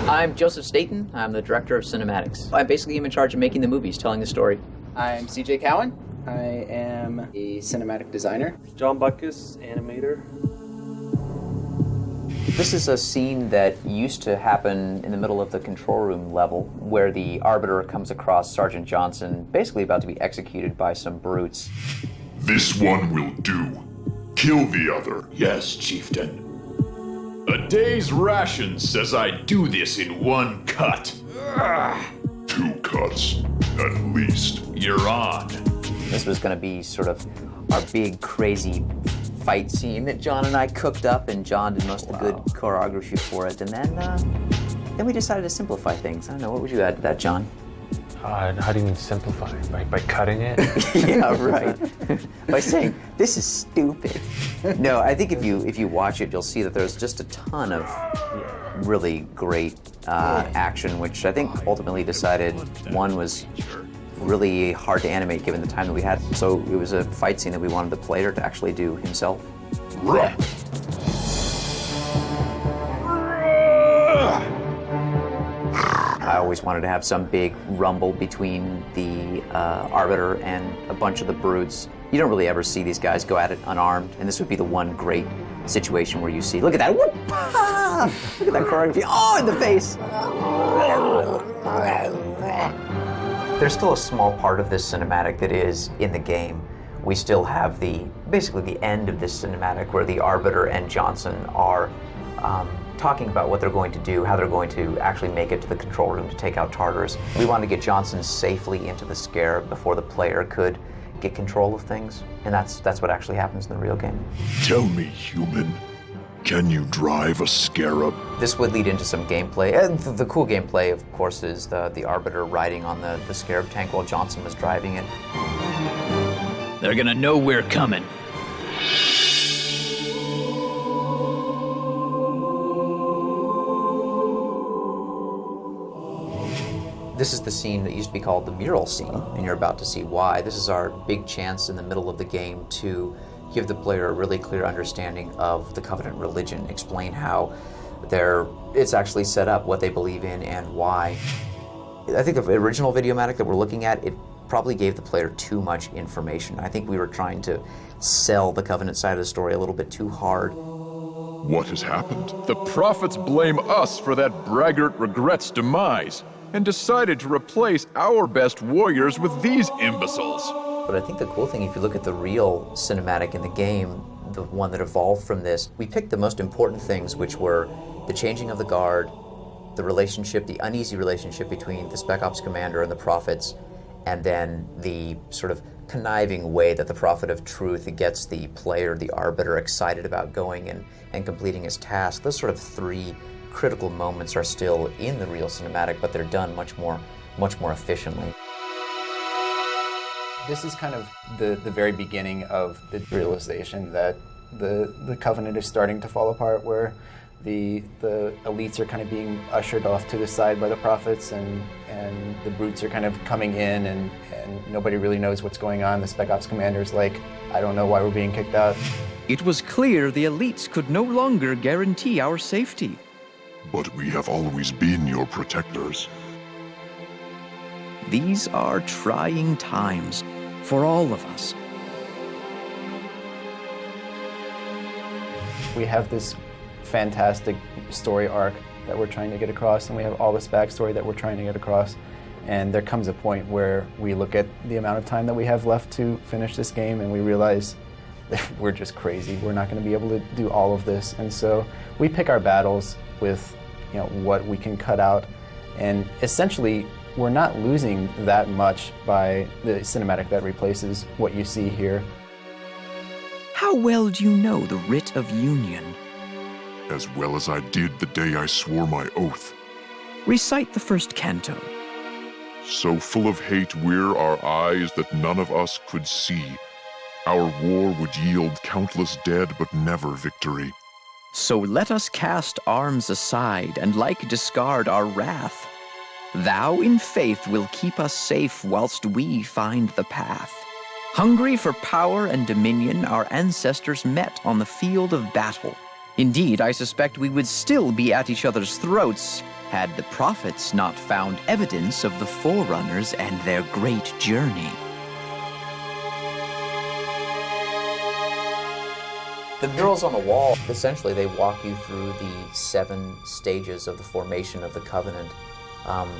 I'm Joseph Staten. I'm the director of cinematics. I basically am in charge of making the movies, telling the story. I'm CJ Cowan. I am a cinematic designer. John Buckus, animator. This is a scene that used to happen in the middle of the control room level, where the Arbiter comes across Sergeant Johnson, basically about to be executed by some brutes. This one will do. Kill the other. Yes, Chieftain. A day's ration says I do this in one cut. 2 cuts, at least. You're on. This was going to be sort of our big, crazy fight scene that John and I cooked up, and John did most of the good choreography for it. And then we decided to simplify things. I don't know, what would you add to that, John? How do you mean simplify? By cutting it? Yeah, right. By saying, this is stupid. No, I think if you watch it, you'll see that there's just a ton of really great action, which I think ultimately decided one was really hard to animate given the time that we had. So it was a fight scene that we wanted the player to actually do himself. Run. I always wanted to have some big rumble between the Arbiter and a bunch of the brutes. You don't really ever see these guys go at it unarmed, and this would be the one great situation where you see, look at that, whoop, ah! Look at that choreography, oh, in the face! There's still a small part of this cinematic that is in the game. We still have basically the end of this cinematic where the Arbiter and Johnson are talking about what they're going to do, how they're going to actually make it to the control room to take out Tartarus. We wanted to get Johnson safely into the Scarab before the player could get control of things, and that's what actually happens in the real game. Tell me, human, can you drive a Scarab? This would lead into some gameplay. And the cool gameplay, of course, is the Arbiter riding on the Scarab tank while Johnson was driving it. They're gonna know we're coming. This is the scene that used to be called the mural scene, and you're about to see why. This is our big chance in the middle of the game to give the player a really clear understanding of the Covenant religion, explain how it's actually set up, what they believe in, and why. I think the original Videomatic that we're looking at, it probably gave the player too much information. I think we were trying to sell the Covenant side of the story a little bit too hard. What has happened? The prophets blame us for that braggart Regret's demise and decided to replace our best warriors with these imbeciles. But I think the cool thing, if you look at the real cinematic in the game, the one that evolved from this, we picked the most important things, which were the changing of the guard, the relationship, the uneasy relationship between the Spec Ops commander and the prophets, and then the sort of conniving way that the Prophet of Truth gets the player, the Arbiter, excited about going and completing his task. Those sort of 3 critical moments are still in the real cinematic, but they're done much more efficiently. This is kind of the very beginning of the realization that the Covenant is starting to fall apart, where the elites are kind of being ushered off to the side by the prophets, and the brutes are kind of coming in, and nobody really knows what's going on. The Spec Ops commander's like, I don't know why we're being kicked out. It was clear the elites could no longer guarantee our safety. But we have always been your protectors. These are trying times for all of us. We have this fantastic story arc that we're trying to get across, and we have all this backstory that we're trying to get across. And there comes a point where we look at the amount of time that we have left to finish this game, and we realize that we're just crazy. We're not going to be able to do all of this. And so we pick our battles with, what we can cut out. And essentially, we're not losing that much by the cinematic that replaces what you see here. How well do you know the Writ of Union? As well as I did the day I swore my oath. Recite the first canto. So full of hate were our eyes that none of us could see. Our war would yield countless dead, but never victory. So let us cast arms aside, and like discard our wrath. Thou in faith will keep us safe whilst we find the path. Hungry for power and dominion, our ancestors met on the field of battle. Indeed, I suspect we would still be at each other's throats had the prophets not found evidence of the Forerunners and their great journey. The murals on the wall, essentially, they walk you through the 7 stages of the formation of the Covenant.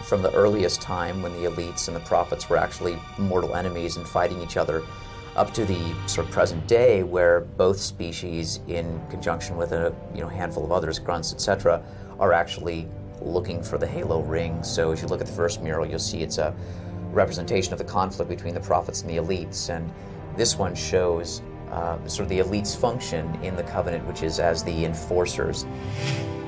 From the earliest time when the elites and the prophets were actually mortal enemies and fighting each other, up to the sort of present day where both species, in conjunction with a handful of others, grunts, etc., are actually looking for the halo ring. So as you look at the first mural, you'll see it's a representation of the conflict between the prophets and the elites, and this one shows sort of the elites' function in the Covenant, which is as the enforcers.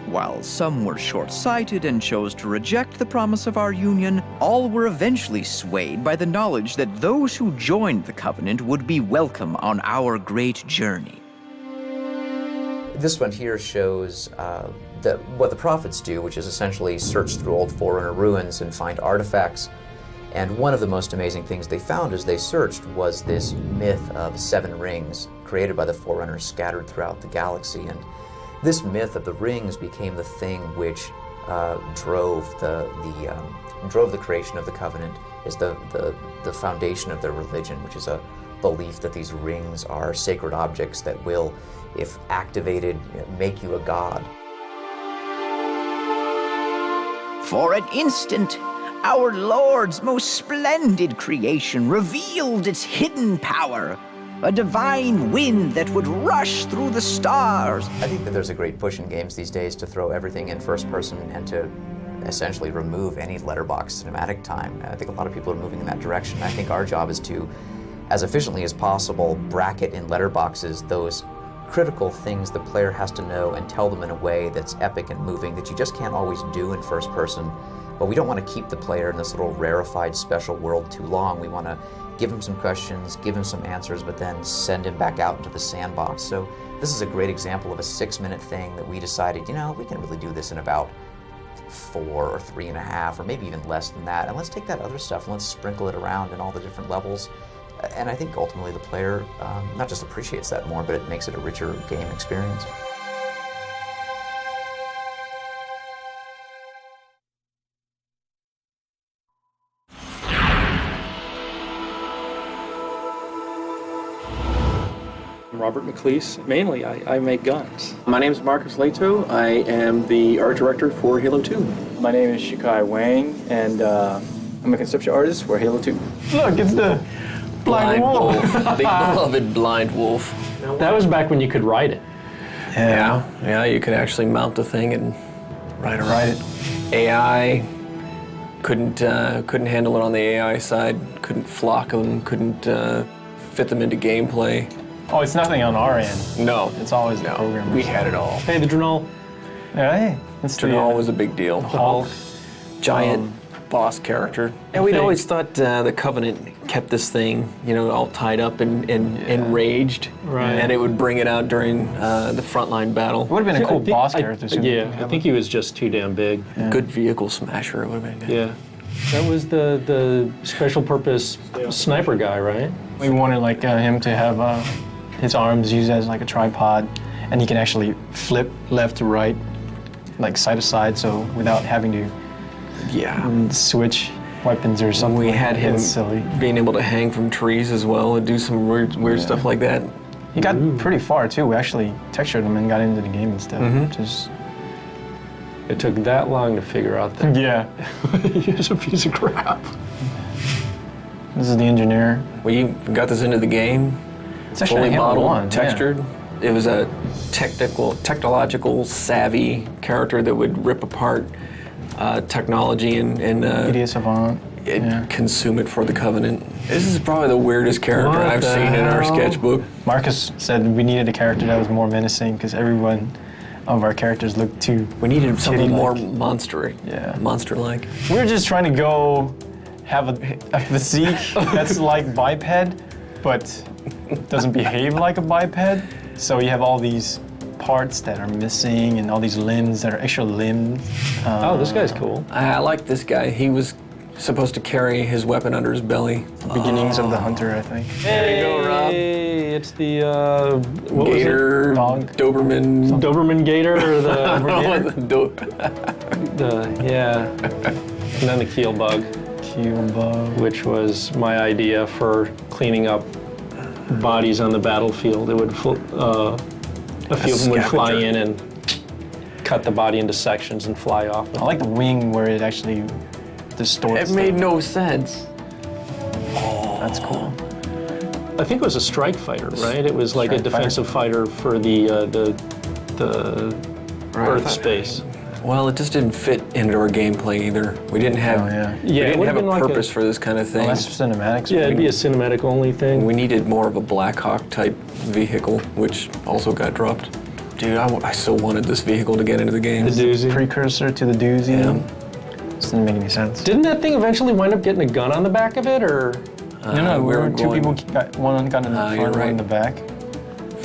While some were short-sighted and chose to reject the promise of our union, all were eventually swayed by the knowledge that those who joined the Covenant would be welcome on our great journey. This one here shows what the prophets do, which is essentially search through old Forerunner ruins and find artifacts. And one of the most amazing things they found as they searched was this myth of 7 rings created by the Forerunners scattered throughout the galaxy. And this myth of the rings became the thing which drove the creation of the Covenant, is the foundation of their religion, which is a belief that these rings are sacred objects that will, if activated, make you a god. For an instant, our Lord's most splendid creation revealed its hidden power, a divine wind that would rush through the stars. I think that there's a great push in games these days to throw everything in first person and to essentially remove any letterbox cinematic time. I think a lot of people are moving in that direction. I think our job is to, as efficiently as possible, bracket in letterboxes those critical things the player has to know and tell them in a way that's epic and moving that you just can't always do in first person. But we don't want to keep the player in this little rarefied special world too long. We want to give him some questions, give him some answers, but then send him back out into the sandbox. So this is a great example of a 6-minute thing that we decided, we can really do this in about 4 or 3.5, or maybe even less than that. And let's take that other stuff and let's sprinkle it around in all the different levels. And I think ultimately the player not just appreciates that more, but it makes it a richer game experience. Robert McLeese. Mainly, I make guns. My name is Marcus Leto. I am the art director for Halo 2. My name is Shikai Wang, and I'm a conceptual artist for Halo 2. Look, it's the blind wolf. The beloved blind wolf. That was back when you could ride it. Yeah, you could actually mount the thing and ride it. AI couldn't handle it on the AI side. Couldn't flock them. Couldn't fit them into gameplay. Oh, it's nothing on our end. No. It's always the programmers. We had it all. Hey, the Drenal. Hey. Drenal was a big deal. Hulk. Giant boss character. And we'd always thought the Covenant kept this thing, all tied up and enraged. Right. And it would bring it out during the frontline battle. It would have been a cool boss character. I think he was just too damn big. Yeah. Good vehicle smasher, it would have been good. Yeah. That was the special purpose sniper guy, right? We wanted him to have his arms used as a tripod, and he can actually flip left to right, side to side, so without having to switch weapons or something. We had him silly. being able to hang from trees as well and do some weird stuff like that. He got pretty far too. We actually textured him and got into the game and stuff. It took that long to figure out that. Yeah. He's a piece of crap. This is the engineer. We got this into the game. It's actually fully modeled, 1, textured. Yeah. It was a technological savvy character that would rip apart technology and idiot savant. Consume it for the Covenant. This is probably the weirdest character I've seen in our sketchbook. Marcus said we needed a character that was more menacing because everyone of our characters looked too. We needed something more monster-like. Monster-like. We were just trying to go have a physique that's like biped, but doesn't behave like a biped. So you have all these parts that are missing and all these limbs that are extra limbs. This guy's cool. I like this guy. He was supposed to carry his weapon under his belly. Beginnings of the Hunter, I think. There you go, Rob. It's the what Gator, was it? Doberman. Doberman Gator or the yeah. And then the keel bug, which was my idea for cleaning up bodies on the battlefield. It would a few of them would fly in and cut the body into sections and fly off. I like the wing where it actually distorts. It made no sense. That's cool. I think it was a strike fighter, right? It was like a defensive fighter for the Earth space. Well, it just didn't fit into our gameplay either. We didn't have we didn't have a purpose for this kind of thing. That's cinematics. Yeah, it'd be a cinematic only thing. We needed more of a Black Hawk type vehicle, which also got dropped. Dude, I so wanted this vehicle to get into the game. The doozy. Precursor to the doozy. Yeah. This didn't make any sense. Didn't that thing eventually wind up getting a gun on the back of it, or? No, two people got one gun in the front, one in the back.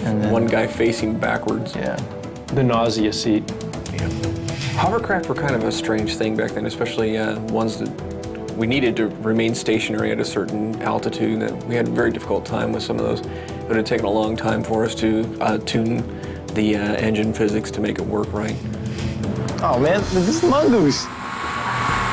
And then one guy facing backwards. Yeah. The nausea seat. Yeah. Hovercraft were kind of a strange thing back then, especially ones that we needed to remain stationary at a certain altitude. That we had a very difficult time with some of those. It would have taken a long time for us to tune the engine physics to make it work right. Oh man, this is the mongoose.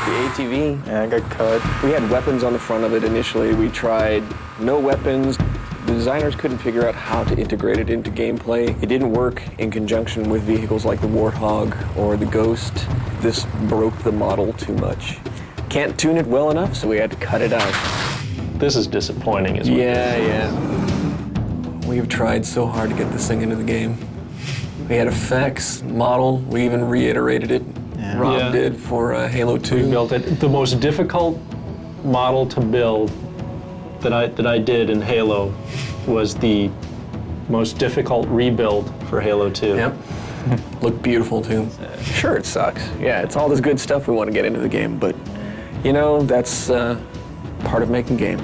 The ATV. Yeah, I got cut. We had weapons on the front of it initially. We tried no weapons. The designers couldn't figure out how to integrate it into gameplay. It didn't work in conjunction with vehicles like the Warthog or the Ghost. This broke the model too much. Can't tune it well enough, so we had to cut it out. This is disappointing as well. Yeah. We've tried so hard to get this thing into the game. We had effects, model, we even reiterated it. Yeah. Rob did for Halo 2. We built it. The most difficult model to build that I did in Halo was the most difficult rebuild for Halo 2. Yep. Looked beautiful too. Sure, it sucks. Yeah, it's all this good stuff we want to get into the game, but you know, that's part of making games.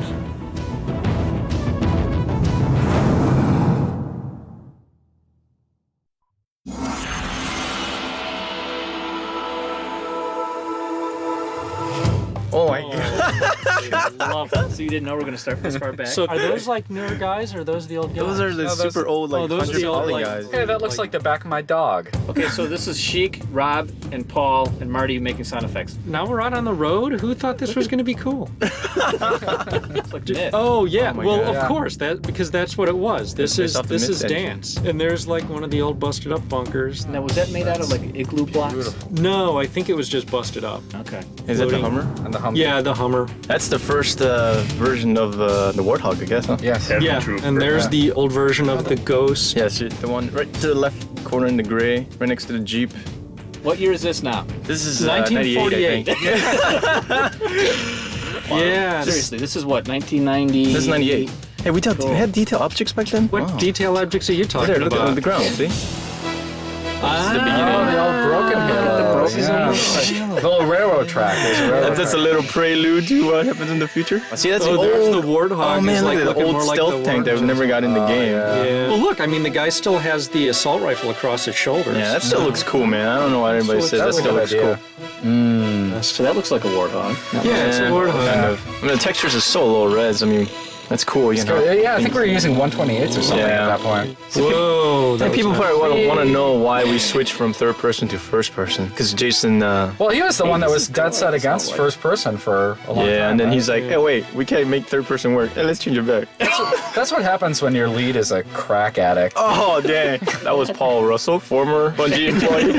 Oh my god. So you didn't know we were going to start this far back? So are those like newer guys, or are those the old guys? Those are the super old, like, those are the 100 old, poly like, guys. Hey, that looks like the back of my dog. Okay, so this is Sheik, Rob, and Paul, and Marty making sound effects. Now we're out on the road? Who thought this was going to be cool? It's like Myth. Oh yeah, Oh, well God. of course, because that's what it was. This It's off the is Myth dance, and there's like one of the old busted up bunkers. Now, was that made out of like igloo blocks? No, I think it was just busted up. Okay. Is it the Loading. Hummer? And the Hummer. Yeah, the Hummer. That's the first version of the Warthog, I guess, huh? Yes. Yeah, and there's the old version of the Ghost. Yes, the one right to the left corner in the gray, right next to the Jeep. What year is this now? This is 1948. 98, I think. Yeah. Seriously, this is what, 1990? This is 98. Hey, we had detail objects back then? What detail objects are you talking There, look about? on the ground, see? Ah, Oh, the old broken Halo. Yeah. The old railroad track. That's a little prelude to what happens in the future. See, that's the there's old... the Warthog. Oh man, is, look like, at the looking old more like stealth the tank that Warthog. never got in the game. Yeah. Well, look, I mean, the guy still has the assault rifle across his shoulders. Yeah, that still looks cool, man. I don't know why everybody says that still looks cool. So that looks like a Warthog. Yeah, it's a Warthog. Kind of. I mean, the textures are so low res. I mean, that's cool, you know. Yeah, I think we were using 128s or something at that point. Whoa. And people probably want to know why we switched from third person to first person. Because Jason... Well, he was the one that was dead set against first person for a long time. Yeah, and then right? he's like, hey, wait, we can't make third person work. Hey, let's change it back. That's what happens when your lead is a crack addict. Oh, dang. That was Paul Russell, former Bungie employee.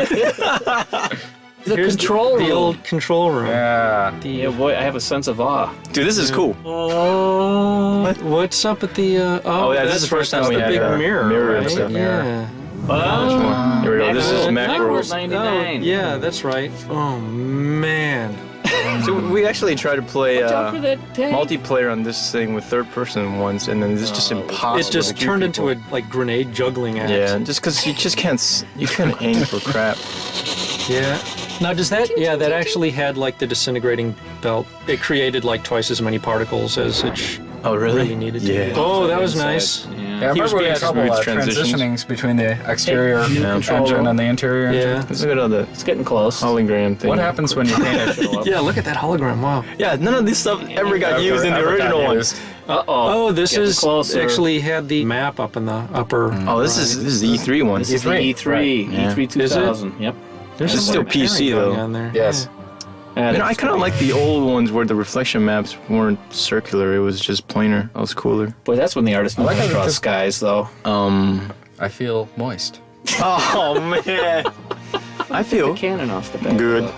Here's control the room. old control room. Yeah. Yeah, boy, I have a sense of awe. Dude, this is cool. Oh, what's up at the? Oh, yeah, this is the first time we the had big a mirror, mirror right? and stuff. Yeah. Here we go. This is Macworld Macworld. 99. Oh, yeah, that's right. Oh man. So we actually tried to play Watch out for that tank. multiplayer on this thing with third person once, and then it's just impossible. It just to keep turned people. into a like grenade juggling act. Yeah, just because you just can't aim for crap. Yeah. Now does that? Yeah, that actually had like the disintegrating belt. It created like twice as many particles as it Oh, really? needed to. Yeah. Oh, that was nice. Yeah. Yeah, I remember we had trouble smooth transitions. transitioning between the exterior control engine room. and the interior engine. Yeah. Let's look at all the It's getting close. hologram thing. What happens when you paint it? Yeah, look at that hologram. Wow. Yeah, none of this stuff ever got used in the Ever got original one. used. Oh, this Getting is closer. actually had the map up in the upper. Oh, this is the E3 one. This is the E3, E3 2000. Yep. There's It's still PC though. on there. Yes. Yeah, I kind of like the old ones where the reflection maps weren't circular; it was just planar. That was cooler. Boy, that's when the artist knew how to draw skies, though. I feel moist. Oh man! I feel the cannon off the back. good.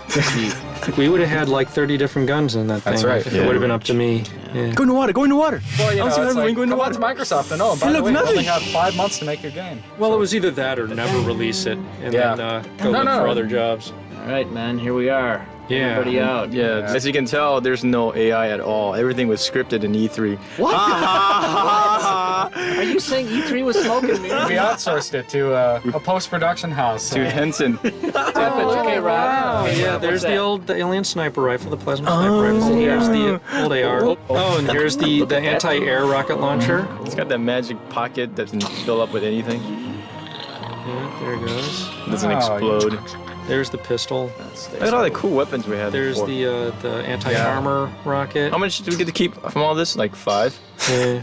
We would have had like 30 different guns in that thing. That's right. If it would have been up to me. Yeah. Go in the water. Go in the water. Well, you know, I'm seeing it's everyone like, go in the come water. on to Microsoft and oh, by Hey, the look, way, you nothing. only have 5 months to make your game. Well, it was either that or never release it and Yeah. then go look for other jobs. All right, man. Here we are. Yeah. Everybody out. Yeah, as you can tell, there's no AI at all. Everything was scripted in E3. What? Are you saying E3 was smoking me? We outsourced it to a post-production house. To Henson. Okay, Rob. Oh, yeah, there's the alien sniper rifle, the plasma sniper rifle. Here's the old AR. Oh, and here's the anti-air rocket launcher. It's got that magic pocket that can fill up with anything. Yeah, there it goes. Doesn't explode. There's the pistol. Look at all the cool weapons we had. There's before. the anti-armor rocket. How much do we get to keep from all this? Like 5?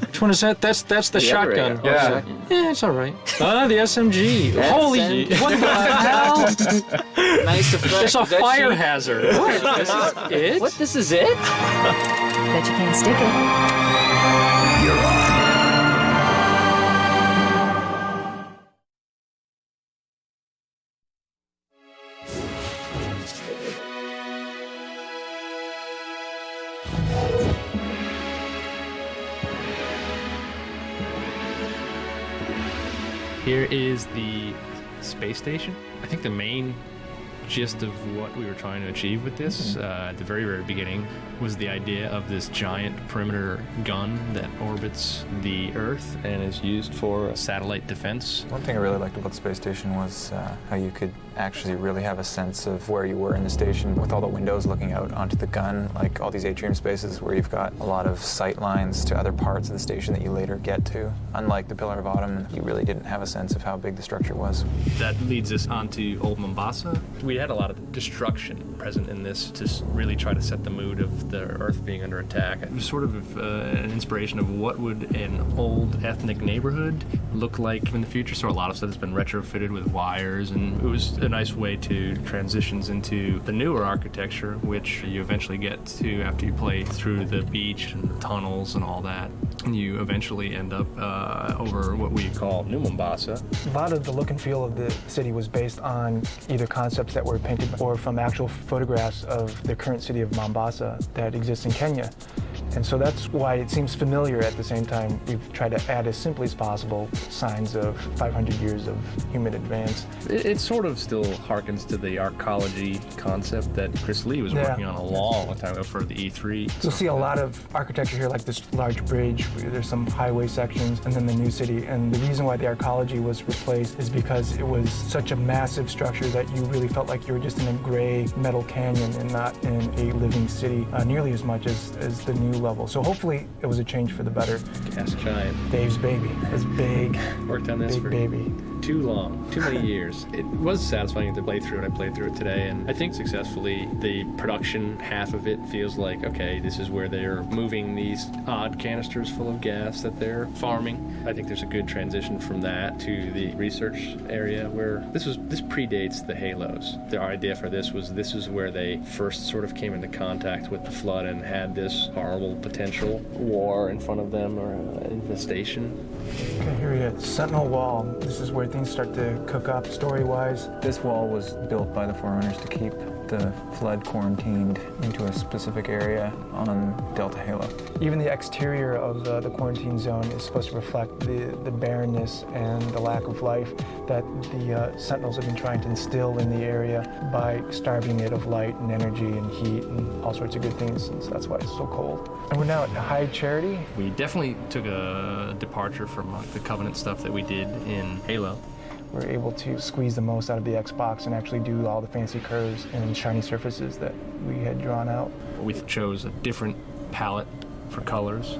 Which one is that? That's the shotgun. Yeah. Yeah, it's all right. The SMG. Holy, what the hell? Nice effect. It's a fire hazard. What? This is it? What? This is it? Bet you can't stick it. You're on. Here is the space station. I think the main gist of what we were trying to achieve with this at the very, very beginning was the idea of this giant perimeter gun that orbits the Earth and is used for satellite defense. One thing I really liked about the space station was how you could actually really have a sense of where you were in the station with all the windows looking out onto the gun, like all these atrium spaces where you've got a lot of sight lines to other parts of the station that you later get to. Unlike the Pillar of Autumn, you really didn't have a sense of how big the structure was. That leads us onto Old Mombasa. We had a lot of destruction present in this to really try to set the mood of the Earth being under attack. It was sort of an inspiration of what would an old ethnic neighborhood look like in the future. So a lot of stuff has been retrofitted with wires, and it was a nice way to transitions into the newer architecture, which you eventually get to after you play through the beach and the tunnels and all that. And you eventually end up over what we call New Mombasa. A lot of the look and feel of the city was based on either concepts that were painted or from actual photographs of the current city of Mombasa that exists in Kenya. And so that's why it seems familiar. At the same time, we've tried to add as simply as possible signs of 500 years of human advance. It sort of still harkens to the arcology concept that Chris Lee was working on a long time ago for the E3. You'll see a lot of architecture here, like this large bridge. There's some highway sections, and then the new city. And the reason why the arcology was replaced is because it was such a massive structure that you really felt like you were just in a gray metal canyon and not in a living city nearly as much as the new level. So hopefully it was a change for the better. Gas Giant. Dave's baby. It's big. Worked on this big for baby. Too long, too many years. It was satisfying to play through it. I played through it today, and I think successfully. The production half of it feels like, okay, this is where they're moving these odd canisters full of gas that they're farming. I think there's a good transition from that to the research area where this predates the Halos. The idea for this is where they first sort of came into contact with the flood and had this horrible potential war in front of them or infestation. Okay, here we go. Sentinel Wall. This is where things start to cook up story-wise. This wall was built by the Forerunners to keep the flood quarantined into a specific area on Delta Halo. Even the exterior of the quarantine zone is supposed to reflect the barrenness and the lack of life that the Sentinels have been trying to instill in the area by starving it of light and energy and heat and all sorts of good things, and so that's why it's so cold. And we're now at High Charity. We definitely took a departure from the Covenant stuff that we did in Halo. We're able to squeeze the most out of the Xbox and actually do all the fancy curves and shiny surfaces that we had drawn out. We chose a different palette for colors.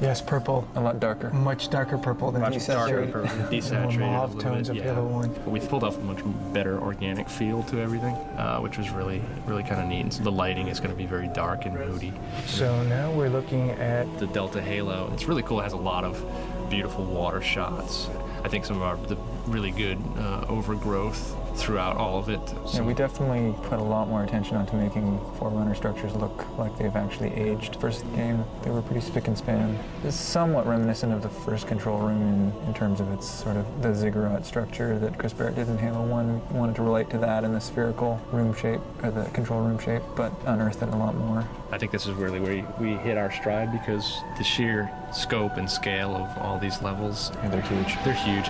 Yes, purple. A lot darker. Much darker purple than Much darker purple, desaturated. More a mauve little tones bit, of yeah. Halo 1. But we pulled off a much better organic feel to everything, which was really kind of neat. And so the lighting is going to be very dark and moody. So now we're looking at the Delta Halo. It's really cool. It has a lot of beautiful water shots. I think some of the really good overgrowth throughout all of it. Yeah, we definitely put a lot more attention onto making Forerunner structures look like they've actually aged. First game, they were pretty spick and span. It's somewhat reminiscent of the first control room in terms of its sort of the ziggurat structure that Chris Barrett did in Halo 1. We wanted to relate to that in the spherical room shape, or the control room shape, but unearthed it a lot more. I think this is really where we hit our stride because the sheer scope and scale of all these levels. Yeah, they're huge. They're huge.